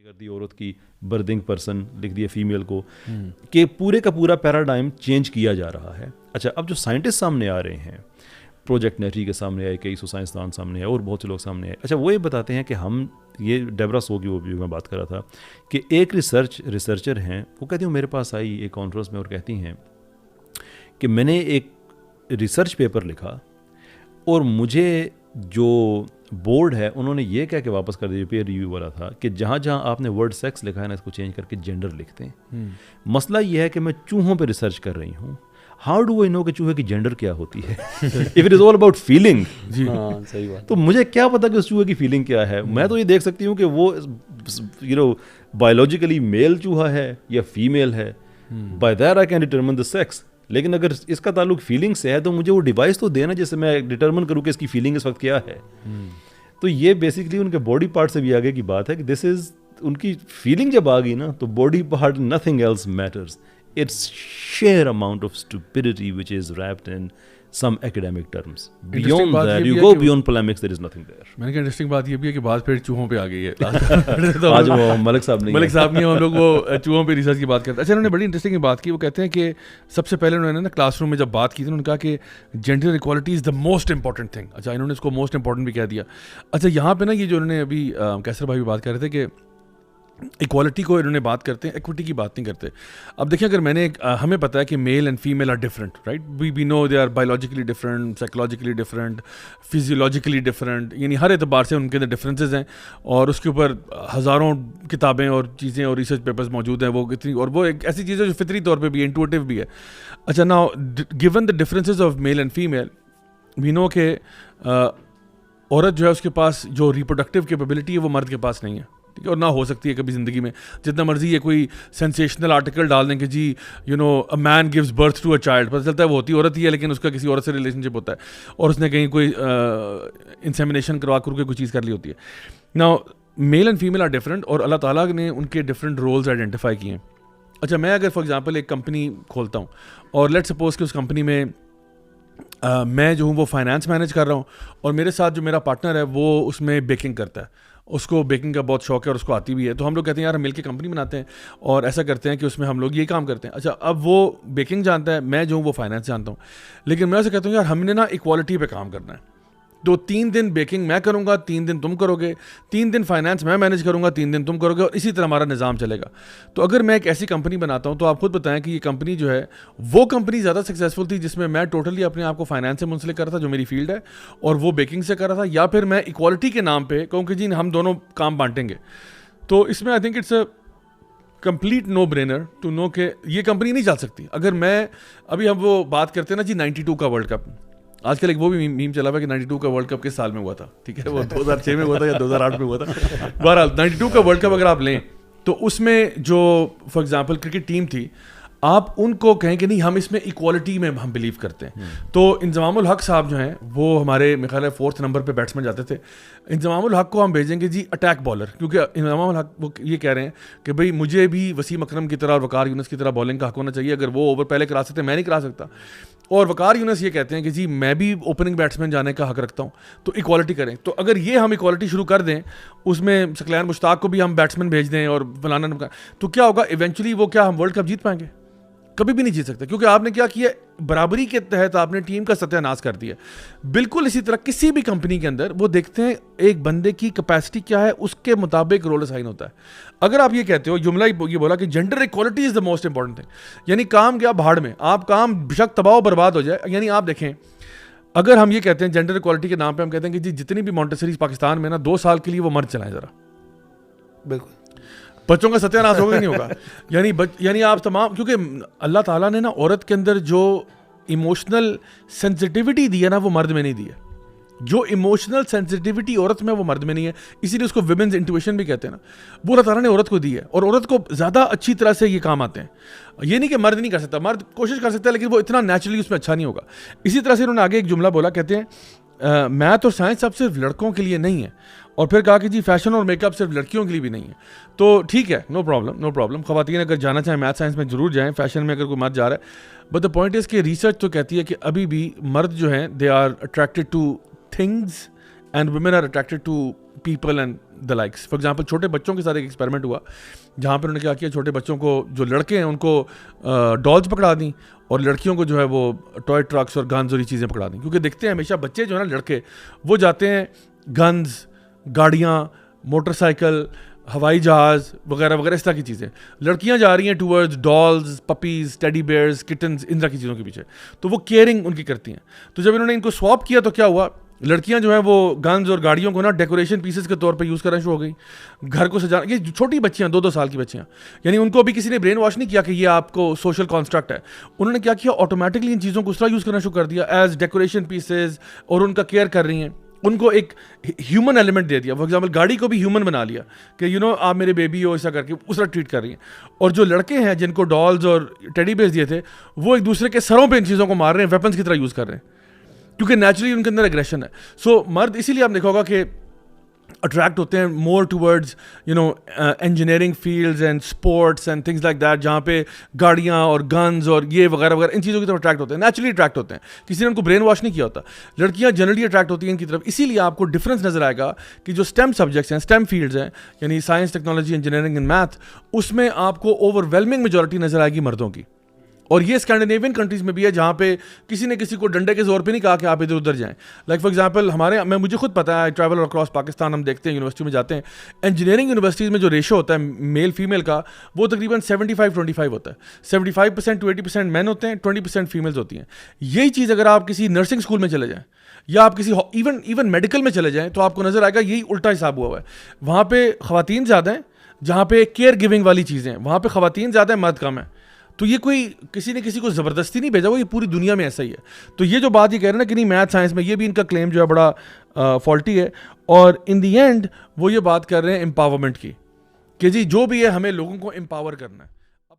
कर दी औरत की, बर्दिंग पर्सन लिख दिया फीमेल को, कि पूरे का पूरा पैराडाइम चेंज किया जा रहा है। अच्छा, अब जो साइंटिस्ट सामने आ रहे हैं, प्रोजेक्ट नेटरी के सामने आए, कई साइंसदान सामने आए और बहुत से लोग सामने आए। अच्छा, वो ये बताते हैं कि हम ये डेबरा सो की वो भी मैं बात कर रहा था कि एक रिसर्चर हैं, वो कहती हूँ मेरे पास आई एक कॉन्फ्रेंस में और कहती हैं कि मैंने एक रिसर्च पेपर लिखा और मुझे जो बोर्ड है उन्होंने ये कह के वापस कर दिया, पेयर रिव्यू वाला था, कि जहाँ जहाँ आपने वर्ड सेक्स लिखा है ना, इसको चेंज करके जेंडर लिखते हैं। मसला ये है कि मैं चूहों पे रिसर्च कर रही हूँ, हाउ डू आई नो कि चूहे की जेंडर क्या होती है? If it is all about feeling, सही बात, तो मुझे क्या पता कि उस चूहे की फीलिंग क्या है? मैं तो ये देख सकती हूँ कि वो बायोलॉजिकली मेल चूहा है या फीमेल है, by that I can determine the sex. लेकिन अगर इसका ताल्लुक फीलिंग से है तो मुझे वो डिवाइस तो देना जिससे मैं डिटरमिन करूँ कि इसकी फीलिंग इस वक्त क्या है। तो ये बेसिकली उनके बॉडी पार्ट से भी आगे की बात है कि दिस इज उनकी फीलिंग जब आ गई ना, तो body part nothing else matters, its share amount of stupidity which is wrapped in some academic terms. Beyond that, you go beyond polemics, there is nothing there. मैंने कहा इंटरेस्टिंग बात ये भी है कि बात फिर चूहों पे आ गई है। आज वो मलिक साहब नहीं, हम लोग वो चूहों पे रिसर्च की बात करते हैं। अच्छा, इन्होंने बड़ी इंटरेस्टिंग बात की। वो कहते हैं कि सबसे पहले उन्होंने ना क्लासरूम में जब बात की थी, उन्होंने कहा कि gender equality is the most important thing. अच्छा, इन्होंने इसको मोस्ट इंपॉर्टेंट भी कह दिया। अच्छा, यहाँ पे ना ये जो उन्होंने अभी कैसर भाई भी बात कर रहे थे कि इक्वालिटी को इन्होंने बात करते हैं, इक्विटी की बात नहीं करते। अब देखिए, अगर मैंने हमें पता है कि male and female are different, right, we know they are biologically different, psychologically different, physiologically different, यानी हर एतबार से उनके अंदर डिफरेंसेस हैं और उसके ऊपर हज़ारों किताबें और चीज़ें और रिसर्च पेपर्स मौजूद हैं। वो कितनी, और वो एक ऐसी चीज़ है जो फितरी तौर पर भी इंटुइटिव भी है। अच्छा, now given the differences of male and female, we know के औरत जो है उसके पास जो रिप्रोडक्टिव कैपेबिलिटी है वो मर्द के पास नहीं है, ठीक है, और ना हो सकती है कभी ज़िंदगी में। जितना मर्जी है कोई सेंसेशनल आर्टिकल डाल दें कि जी a man gives birth to a child, पता चलता है वो होती औरत ही है लेकिन उसका किसी औरत से रिलेशनशिप होता है और उसने कहीं कोई इंसेमिनेशन करवा कर कोई चीज़ कर ली होती है। Now male and female are different और अल्लाह ताला ने उनके डिफरेंट रोल्स आइडेंटिफाई किए हैं। अच्छा, मैं अगर फॉर एग्जांपल एक कंपनी खोलता हूँ और लेट्स सपोज कि उस कंपनी में मैं जो हूँ वो फाइनेंस मैनेज कर रहा हूँ और मेरे साथ जो मेरा पार्टनर है वो उसमें बेकिंग करता है, उसको बेकिंग का बहुत शौक है और उसको आती भी है। तो हम लोग कहते हैं यार हम मिलकर कंपनी बनाते हैं और ऐसा करते हैं कि उसमें हम लोग ये काम करते हैं। अच्छा, अब वो बेकिंग जानता है, मैं जो हूँ वो फाइनेंस जानता हूँ, लेकिन मैं ऐसा कहता हूँ यार हमने ना इक्वालिटी पे काम करना है। तो 3 दिन बेकिंग मैं करूँगा, 3 दिन तुम करोगे, 3 दिन फाइनेंस मैं मैनेज करूँगा, 3 दिन तुम करोगे, और इसी तरह हमारा निज़ाम चलेगा। तो अगर मैं एक ऐसी कंपनी बनाता हूँ तो आप खुद बताएं कि ये कंपनी जो है वो कंपनी ज़्यादा सक्सेसफुल थी जिसमें मैं टोटली अपने आप को फाइनेंस से मुंसलिक कर रहा था जो मेरी फील्ड है और वो बेकिंग से कर रहा था, या फिर मैं इक्वालिटी के नाम पर कहूँ कि जी हम दोनों काम बांटेंगे। तो इसमें I think it's a complete no brainer to know कि ये कंपनी नहीं चल सकती। अगर मैं अभी हम वो बात करते हैं ना जी 92 का वर्ल्ड कप, आजकल एक वो भी मीम चला हुआ कि 92 का वर्ल्ड कप किस साल में हुआ था, ठीक है, वो 2006 में हुआ था या 2008 में हुआ था। बहरहाल 92 का वर्ल्ड कप अगर आप लें तो उसमें जो फॉर एग्जांपल क्रिकेट टीम थी, आप उनको कहें कि नहीं हम इसमें इक्वालिटी में हम बिलीव करते हैं। तो इंजमामुल हक साहब जो हैं वो हमारे मेरे ख्याल है 4th नंबर पे बैट्समैन जाते थे। इंजमामुल हक को हम भेजेंगे जी अटैक बॉलर, क्योंकि इंजमामुल हक वो ये कह रहे हैं कि भाई मुझे भी वसीम अकरम की तरह और वकार यूनुस की तरह बॉलिंग का हक होना चाहिए। अगर वो ओवर पहले करा सकते मैं नहीं करा सकता। और वकार यूनुस ये कहते हैं कि जी मैं भी ओपनिंग बैट्समैन जाने का हक रखता हूँ, तो इक्वालिटी करें। तो अगर ये हम इक्वालिटी शुरू कर दें, उसमें सकलैन मुश्ताक को भी हम बैट्समैन भेज दें और फलाना, तो क्या होगा इवेंचुअली वो क्या हम वर्ल्ड कप जीत पाएंगे? कभी भी नहीं जीत सकते, क्योंकि आपने क्या किया, बराबरी के तहत आपने टीम का सत्यानाश कर दिया। बिल्कुल इसी तरह किसी भी कंपनी के अंदर वो देखते हैं एक बंदे की कैपेसिटी क्या है, उसके मुताबिक रोल असाइन होता है। अगर आप ये कहते हो, जुमला ये बोला कि gender equality is the most important thing, यानी काम गया भाड़ में, आप काम बेशक तबाह बर्बाद हो जाए। यानी आप देखें, अगर हम ये कहते हैं जेंडर इक्वालिटी के नाम पर हम कहते हैं कि जी जितनी भी मॉन्टेसरीज पाकिस्तान में ना 2 साल के लिए वो मर्द चलाएं जरा, बिल्कुल बच्चों का सत्यानाश होगा नहीं होगा। यानी आप तमाम, क्योंकि अल्लाह ताला ने ना औरत के अंदर जो इमोशनल सेंसिटिविटी दी है ना वो मर्द में नहीं दी है। जो इमोशनल सेंसिटिविटी औरत में वो मर्द में नहीं है, इसीलिए उसको विमेंस इंट्यूशन भी कहते हैं ना, वो अल्लाह ताला ने औरत को दी है और औरत को ज़्यादा अच्छी तरह से ये काम आते हैं। ये नहीं कि मर्द नहीं कर सकता, मर्द कोशिश कर सकता है लेकिन वो इतना नेचुरली उसमें अच्छा नहीं होगा। इसी तरह से उन्होंने आगे एक जुमला बोला, कहते हैं मैथ और साइंस अब सिर्फ लड़कों के लिए नहीं है, और फिर कहा कि जी फैशन और मेकअप सिर्फ लड़कियों के लिए भी नहीं है। तो ठीक है, नो प्रॉब्लम, ख़वातीन अगर जाना चाहें मैथ साइंस में ज़रूर जाएं, फैशन में अगर कोई मर्द जा रहा है। बट द पॉइंट इज़ कि रिसर्च तो कहती है कि अभी भी मर्द जो हैं they are attracted to things and women are attracted to people and the likes. For example छोटे बच्चों के साथ एक एक्सपेरिमेंट हुआ जहाँ पर उन्होंने क्या किया, छोटे बच्चों को, जो लड़के हैं उनको डॉल्स पकड़ा दी और लड़कियों को जो है वो टॉय ट्रक्स और गन्स और ये चीज़ें पकड़ा दी. क्योंकि देखते हैं हमेशा बच्चे जो है ना लड़के, वो जाते हैं गन्स, गाड़ियाँ, मोटरसाइकिल, हवाई जहाज़ वगैरह वगैरह इस तरह की चीज़ें. लड़कियां जा रही हैं towards dolls, puppies, teddy bears, kittens, इन तरह की चीज़ों के पीछे. तो वो केयरिंग उनकी करती हैं. तो जब इन्होंने इनको स्वैप किया तो क्या हुआ, लड़कियां जो हैं वो गन्स और गाड़ियों को ना डेकोरेशन पीसेस के तौर पे यूज़ करना शुरू हो गई. घर को सजाना, ये छोटी बच्चियां 2-2 साल की बच्चियां, यानी उनको अभी किसी ने ब्रेन वॉश नहीं किया कि ये आपको सोशल कॉन्स्ट्रक्ट है. उन्होंने क्या किया, ऑटोमेटिकली इन चीज़ों को उस तरह यूज़ करना शुरू कर दिया एज डेकोरेशन पीसेज, और उनका केयर कर रही हैं. उनको एक ह्यूमन एलिमेंट दे दिया. फॉर एग्जाम्पल गाड़ी को भी ह्यूमन बना लिया कि यू नो आप मेरे बेबी हो, ऐसा करके उस तरह ट्रीट कर रही हैं. और जो लड़के हैं जिनको डॉल्स और टेडी बेयर्स दिए थे, वो एक दूसरे के सरों पे इन चीज़ों को मार रहे हैं, वेपन्स की तरह यूज़ कर रहे हैं, क्योंकि नेचुरली उनके अंदर एग्रेशन है. सो मर्द इसीलिए आप देखा होगा कि अट्रैक्ट होते हैं more towards you know engineering fields and sports and things like that, जहाँ पे गाड़ियाँ और गन्स और ये वगैरह वगैरह इन चीज़ों की तरफ अट्रैक्ट होते हैं, नेचुरली अट्रैक्ट होते हैं. किसी ने उनको ब्रेन वॉश नहीं किया होता. लड़कियाँ जनरली अट्रैक्ट होती हैं इनकी तरफ. इसीलिए आपको डिफरेंस नजर आएगा कि जो स्टेम सब्जेक्ट्स हैं, स्टेम फील्ड्स हैं, यानी science, technology, engineering and math, उसमें आपको ओवरवेलमिंग मेजॉरिटी नजर आएगी मर्दों की. और ये स्कैंडिनेवियन कंट्रीज में भी है, जहाँ पे किसी ने किसी को डंडे के जोर पे नहीं कहा कि आप इधर उधर जाएं. लाइक फॉर एग्जांपल मुझे खुद पता है, आई ट्रैवल अक्रॉस पाकिस्तान, हम देखते हैं यूनिवर्सिटी में जाते हैं, इंजीनियरिंग यूनिवर्सिटीज़ में जो रेशो होता है मेल फीमेल का, वो तकरीबन 75-25 होता है. 75% to 80% मैन होते हैं, 20% फीमेल्स होती हैं. यही चीज़ अगर आप किसी नर्सिंग स्कूल में चले जाएँ या आप किसी इवन मेडिकल में चले जाएँ, तो आपको नजर आएगा यही उल्टा हिसाब हुआ है. वहाँ पे ख़वातीन ज़्यादा हैं, जहाँ पे केयर गिविंग वाली चीज़ें, वहाँ पे ख़वातीन ज़्यादा है, मर्द कम है. तो ये कोई किसी ने किसी को ज़बरदस्ती नहीं भेजा हुआ, ये पूरी दुनिया में ऐसा ही है. तो ये जो बात ये कह रहे हैं ना कि नहीं मैथ साइंस में, ये भी इनका क्लेम जो है बड़ा फॉल्टी है. और इन दी एंड वो ये बात कर रहे हैं एम्पावरमेंट की, कि जी जो भी है हमें लोगों को एम्पावर करना है.